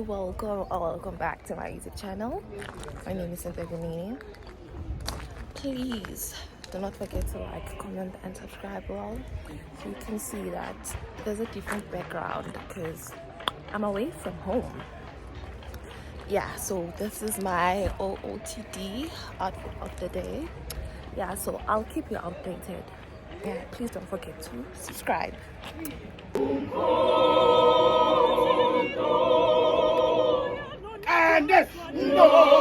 welcome or welcome back to my YouTube channel. My name is Cynthia. Please do not forget to like, comment and subscribe well, so you can see that there's a different background because I'm away from home. Yeah, so this is my OOTD outfit of the day. Yeah, so I'll keep you updated. Yeah, please don't forget to subscribe. And no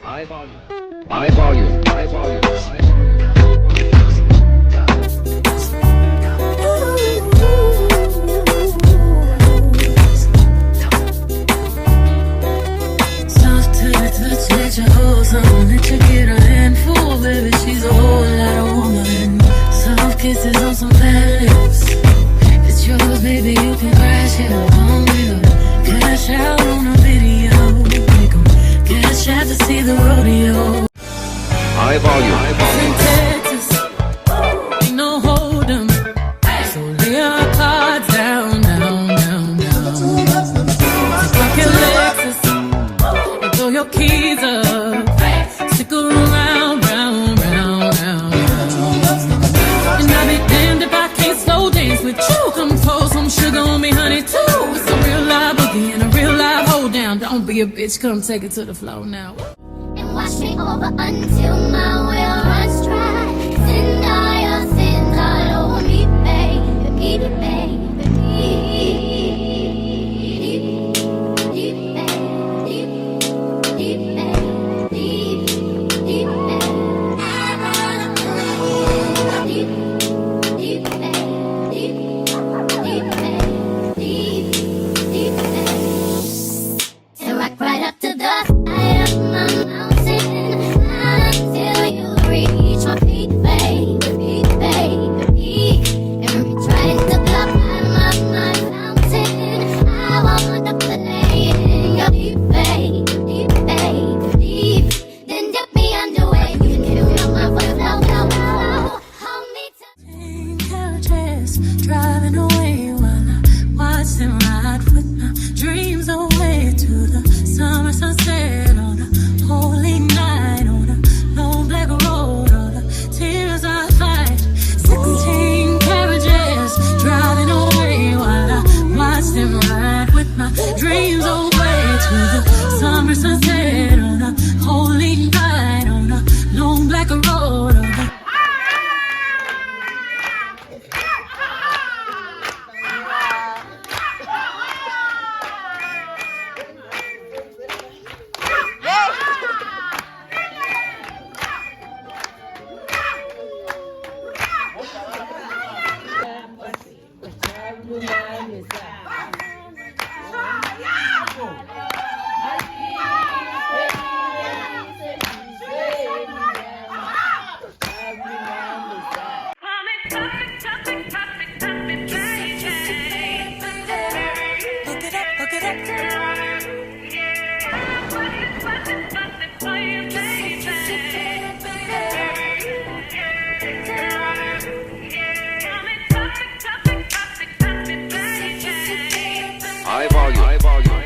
High volume. High volume. High volume. Soft to the touch, let your hold on, let you get a handful, baby. She's a whole lot of woman. Soft kisses on some fat lips. It's yours, baby. You can crash it on me. Cash out on a video. Make 'em cash out to see the rodeo. High volume. High volume. In Texas, ain't no hold 'em. So lay our cards down, down, down, down. Rock your Lexus and throw your keys up. Stick around, round, round, round, round. And I'll be damned if I can't slow dance with you. Come pour some sugar on me, honey, too. It's a real live boogie and a real live hold down. Don't be a bitch, come take it to the floor now. And wash me over until my well runs dry. Send all your sins all over me, baby, baby. Right up to the side of my mountain until you reach my feet, baby, and reach right to the bottom of my fountain. I want to play in your deep, then dip me underway. You can feel my foot, hold me tight. Couches, driving away while I watch them ride with my dreams away to the summer sunset on a holy night on a long black road. All the tears I fight. 16 carriages driving away while I watch them ride with my dreams away to the summer sunset on a holy night on a long black road. High volume. High volume.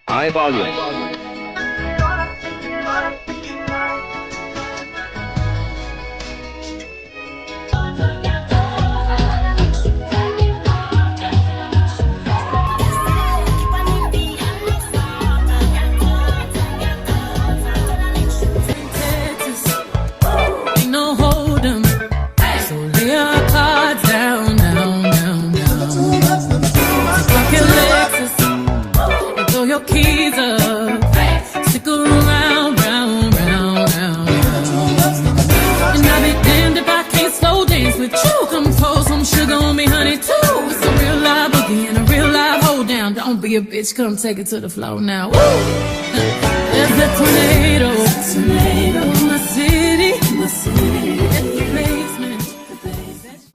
High volume. Ain't no hold 'em. So lay our cards down, down, down, down. Fuck your Lexus and throw your keys up. Stick around, round, round, round, round. And I'll be damned if I can't slow dance with you. Come pour some sugar on me, honey, too. It's a real live boogie and a real live hold down. Don't be a bitch, come take it to the floor now. Woo! There's a tornado in my city, in the basement.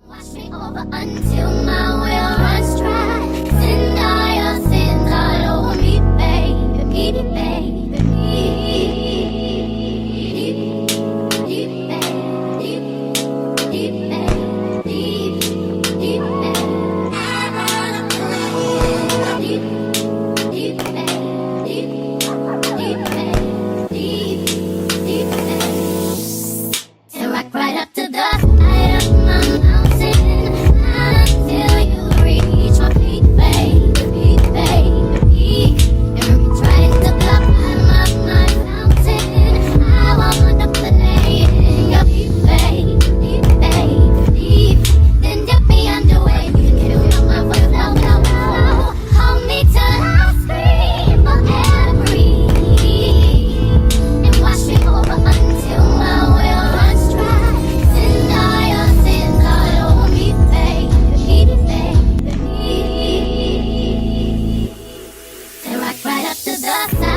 Wash me over until my well runs dry. Send all your sins all over me, baby, baby, baby, and rock right up to the height of my mountain until you reach my peak, baby, peak, baby, peak. And reach right to the bottom of my mountain. I wanna play in your peak, baby, peak, baby, peak. Then dip me underway, you can feel my voice low, low, low. Hold me till I scream for air to breathe, and wash me over until my well runs dry. Send all your sins all over me, baby, baby, baby. And rock right up to the side.